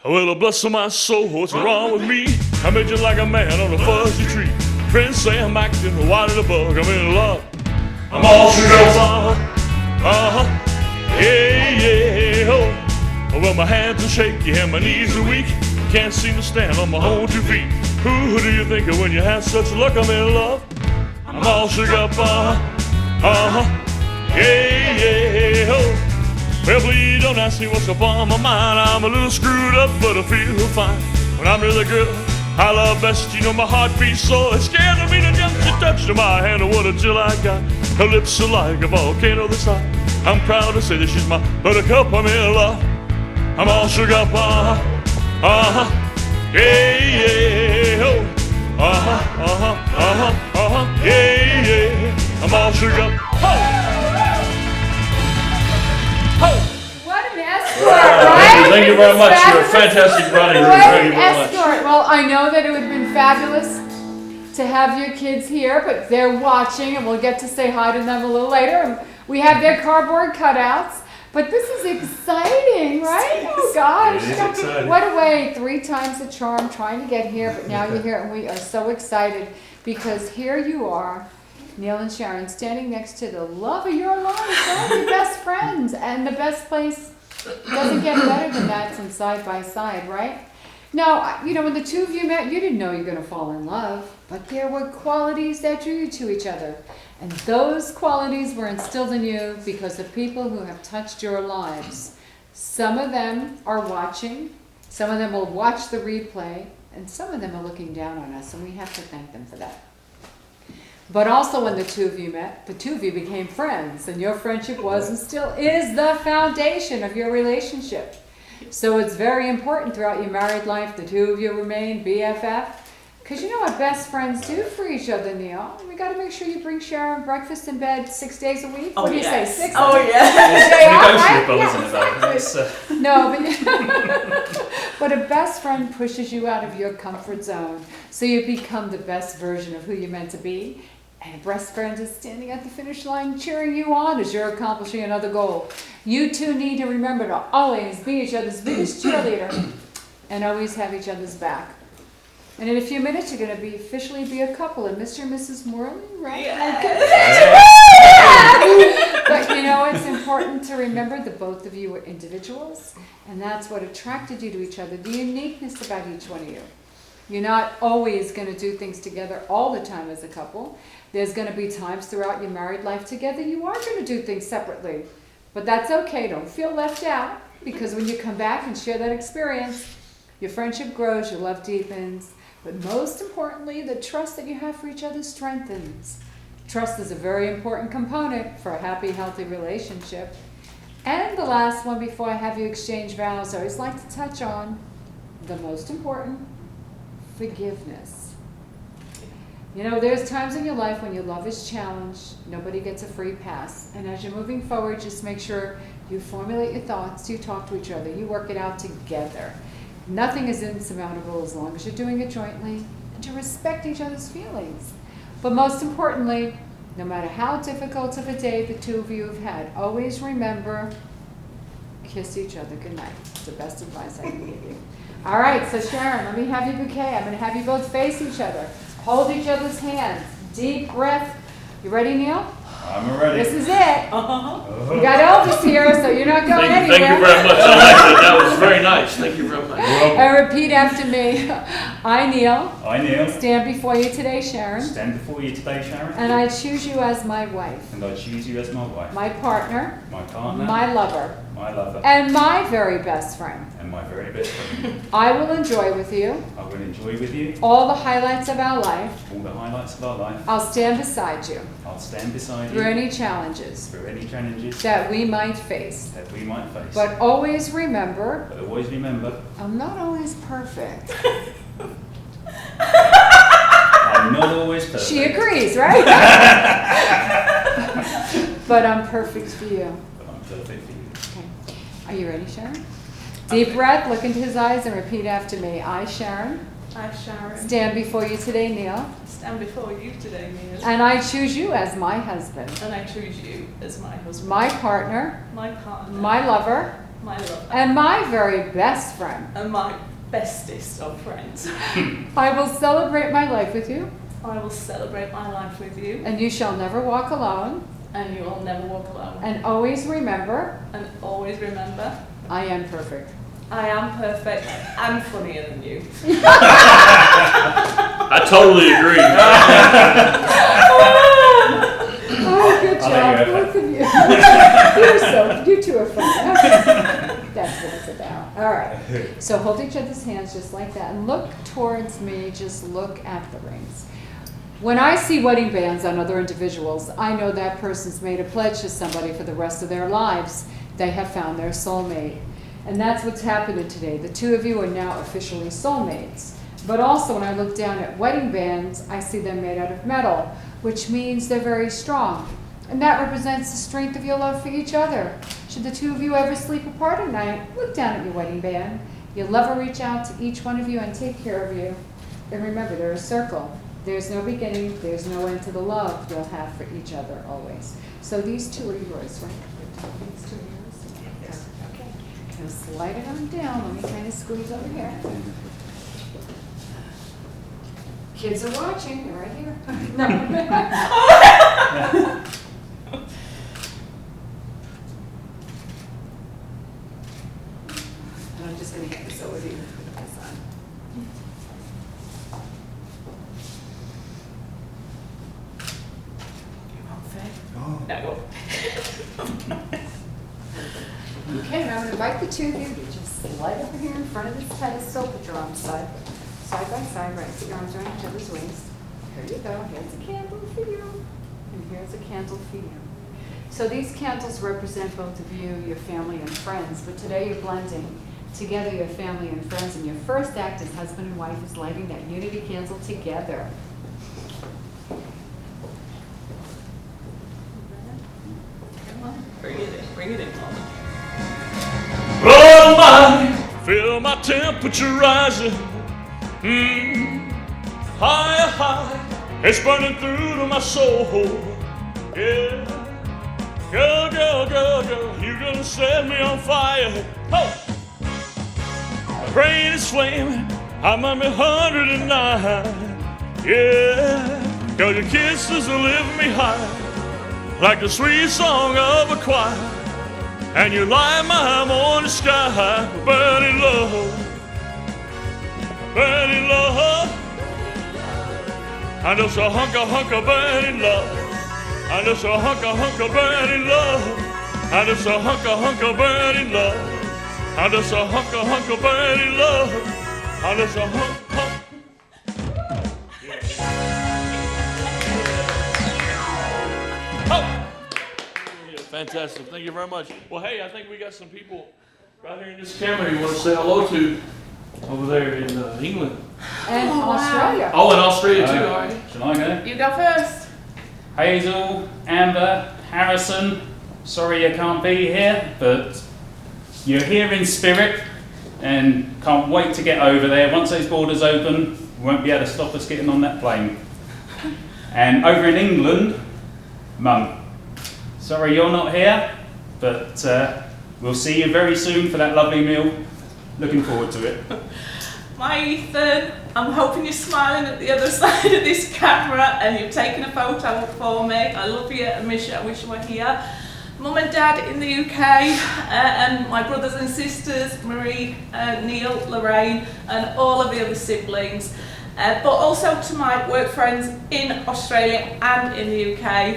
Well, bless my soul, what's wrong with me? I met you like a man on a fuzzy tree. Friends say I'm acting white as a bug. I'm in love. I'm all shook up. Yeah, oh. Well, my hands are shaky and my knees are weak. Can't seem to stand on my own 2 feet. Who do you think of when you have such luck? I'm in love. I'm all shook up. Yeah, oh. Well, please don't ask me what's up on my mind. I'm a little screwed up, but I feel fine. When I'm with a girl I love best, you know my heart beats so it scares me to death. She touched my hand, and what a chill I got. Her lips are like a volcano this high. I'm proud to say that she's my buttercup. I'm in love. I'm all shook up. Yeah, oh. Yeah. I'm all shook up. What an escort, right? Thank you very much. You're a fantastic bride. What an escort. Well, I know that it would have been fabulous to have your kids here, but they're watching, and we'll get to say hi to them a little later. We have their cardboard cutouts, but this is exciting, right? Oh gosh. It is exciting. What a way. 3 times the charm trying to get here, but now you're here, and we are so excited because here you are, Neil and Sharon, standing next to the love of your life, right? Your best friends. And the best place doesn't get better than that than side by side, right? Now, you know, when the two of you met, you didn't know you were going to fall in love, but there were qualities that drew you to each other. And those qualities were instilled in you because of people who have touched your lives. Some of them are watching, some of them will watch the replay, and some of them are looking down on us, and we have to thank them for that. But also when the two of you met, the two of you became friends, and your friendship was and still is the foundation of your relationship. So it's very important throughout your married life, the two of you remain BFF, because you know what best friends do for each other, Neil. We got to make sure you bring Sharon breakfast in bed 6 days a week. Oh, what do you yes. say, 6? Oh, yeah. Day off, right? No, but a best friend pushes you out of your comfort zone, so you become the best version of who you're meant to be. And a best friend is standing at the finish line cheering you on as you're accomplishing another goal. You two need to remember to always be each other's biggest cheerleader and always have each other's back. And in a few minutes, you're going to officially be a couple, and Mr. and Mrs. Morley, right? But you know, it's important to remember that both of you are individuals, and that's what attracted you to each other, the uniqueness about each one of you. You're not always going to do things together all the time as a couple. There's going to be times throughout your married life together you are going to do things separately. But that's okay. Don't feel left out, because when you come back and share that experience, your friendship grows, your love deepens, but most importantly, the trust that you have for each other strengthens. Trust is a very important component for a happy, healthy relationship. And the last one before I have you exchange vows, I always like to touch on the most important, forgiveness. You know, there's times in your life when your love is challenged, nobody gets a free pass. And as you're moving forward, just make sure you formulate your thoughts, you talk to each other, you work it out together. Nothing is insurmountable as long as you're doing it jointly and to respect each other's feelings. But most importantly, no matter how difficult of a day the two of you have had, always remember, kiss each other goodnight. It's the best advice I can give you. All right, so Sharon, let me have your bouquet. I'm going to have you both face each other. Hold each other's hands. Deep breath. You ready, Neil? I'm ready. This is it. We got Elvis here, so you're not going anywhere. Thank you very much. I liked it. That was very nice. Thank you very much. And repeat after me. I, Neil, I, Neil, stand before you today, Sharon. stand before you today, Sharon. And I choose you as my wife, And I choose you as my wife, my partner, my partner, my lover, my lover, and my very best friend. and my very best friend. I will enjoy with you I will enjoy with you all the highlights of our life. all the highlights of our life. I'll stand beside you I'll stand beside through you any challenges through any challenges that we might face. that we might face. But always remember, But always remember, I'm not always perfect. I'm not always perfect. She agrees, right? But I'm perfect for you. But I'm perfect for you. Okay. Are you ready, Sharon? Deep breath, look into his eyes and repeat after me. I, Sharon, I, Sharon, stand before you today, Neil, stand before you today, Neil, and I choose you as my husband, and I choose you as my husband, my partner, my partner, my lover, My lover. and my very best friend. And my bestest of friends. I will celebrate my life with you, I will celebrate my life with you. and you shall never walk alone, And you will never walk alone. and always remember, And always remember, I am perfect. I am perfect and funnier than you. I totally agree. Oh, good I job, think you're both of you. You two are funny. That's what it's about. All right. So hold each other's hands just like that and look towards me. Just look at the rings. When I see wedding bands on other individuals, I know that person's made a pledge to somebody for the rest of their lives. They have found their soulmate. And that's what's happening today. The two of you are now officially soulmates. But also when I look down at wedding bands, I see them made out of metal, which means they're very strong. And that represents the strength of your love for each other. Should the two of you ever sleep apart at night, look down at your wedding band. Your love will reach out to each one of you and take care of you. And remember, they're a circle. There's no beginning, there's no end to the love you'll have for each other always. So these two are yours, right? These two are yours? Yes. Okay. Now slide it on down. Let me kind of squeeze over here. Kids are watching. They're right here. No. And I'm just going to hand this over to you. Put this on. No. Okay, now I'm going to invite the two of you to just slide over here in front of this pedestal, put your arms side by side, right, put your arms around each other's waist. Here you go, here's a candle for you, and here's a candle for you. So these candles represent both of you, your family and friends, but today you're blending together your family and friends, and your first act as husband and wife is lighting that unity candle together. Come on, bring it in, Mama. Oh my, feel my temperature rising. Higher, high, it's burning through to my soul. Yeah, girl, girl, girl, girl, you're gonna set me on fire. Oh, my brain is flaming, I'm at 109. Yeah, girl, your kisses are lifting me high, like the sweet song of a choir. And you light my morning sky, burning love, burning love. I know so hunka burning love. I know so hunka burning love. I know so hunka burning love. I know so hunka burning love. I know so hunka. Fantastic. Thank you very much. Well, hey, I think we got some people right here in this camera you want to say hello to over there in England. And Australia. Oh, and Australia too, all right. Shall I go? You go first. Hazel, Amber, Harrison, sorry you can't be here, but you're here in spirit and can't wait to get over there. Once those borders open, we won't be able to stop us getting on that plane. And over in England, Mum, sorry you're not here, but we'll see you very soon for that lovely meal. Looking forward to it. My Ethan, I'm hoping you're smiling at the other side of this camera and you've taken a photo for me. I love you, I miss you, I wish you were here. Mum and Dad in the UK, and my brothers and sisters, Marie, Neil, Lorraine, and all of the other siblings. But also to my work friends in Australia and in the UK.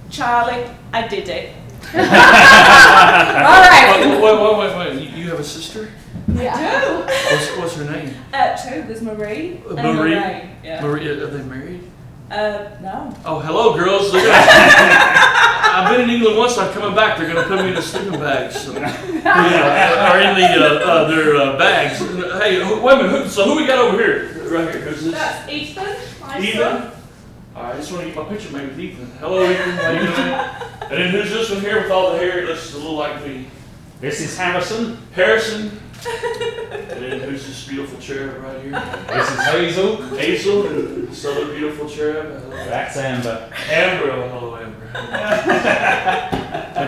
Charlie, I did it. All right. Wait. You have a sister? Yeah. What's her name? Two, there's Marie and Marie? Lorraine. Yeah. Marie, are they married? No. Oh, hello, girls. I've been in England once. I'm coming back. They're going to put me in the sleeping bags. So, or in their bags. Hey, wait a minute. So who we got over here? Right here. Who's this? That's Ethan, my Ethan? son. All right, I just want to get my picture made with Ethan. Hello, Ethan. How you doing? And then who's this one here with all the hair? It looks a little like me. This is Harrison. Harrison. And then who's this beautiful cherub right here? This is Hazel. Hazel. And this other beautiful cherub. That's Amber. Amber. Oh, hello, Amber.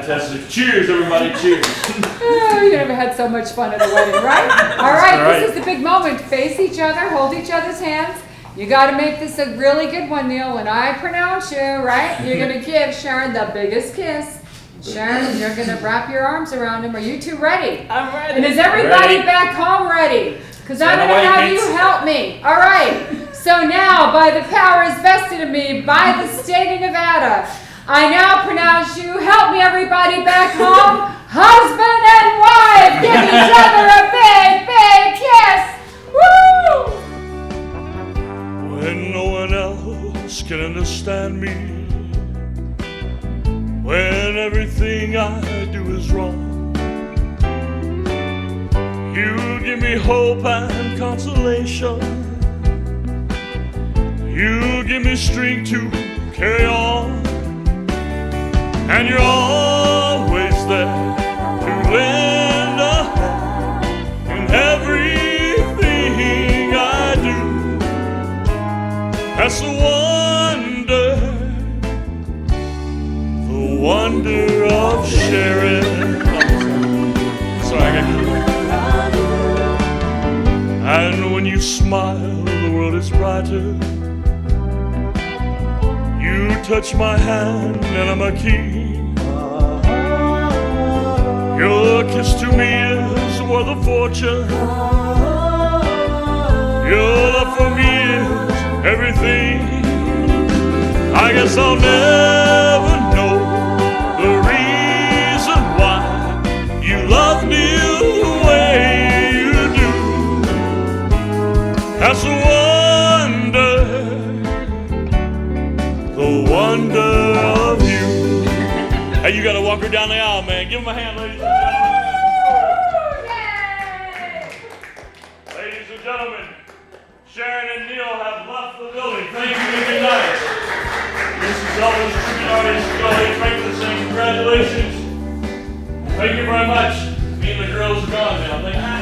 Fantastic. Cheers, everybody. Cheers. Oh, you never had so much fun at a wedding, right? All right, this is the big moment. Face each other, hold each other's hands. You got to make this a really good one, Neil. When I pronounce you, right, you're going to give Sharon the biggest kiss. Sharon, you're going to wrap your arms around him. Are you two ready? I'm ready. And is everybody back home ready? Because I'm going to have you help me. All right. So now, by the powers vested in me by the state of Nevada, I now pronounce you, help me everybody back home, husband and wife. Give each other a big, big kiss. Woo! When no one else can understand me, when everything I do is wrong, you give me hope and consolation. You give me strength to carry on. And you're always there to lend a hand in everything I do. That's the wonder of Sharon. Sorry, I got you. And when you smile, the world is brighter. You touch my hand and I'm a king. Your kiss to me is worth a fortune. Your love for me is everything. I guess I'll never know the reason why you love me the way you do. That's the wonder of you. Hey, you gotta walk her down the aisle, man. Give them a hand, ladies and gentlemen. Ladies and gentlemen, Sharon and Neil have left the building. Thank you and good night. This is Elvis, tribute artist, Elvis Franklin saying congratulations. Thank you very much. Me and the girls are gone now. Thank you.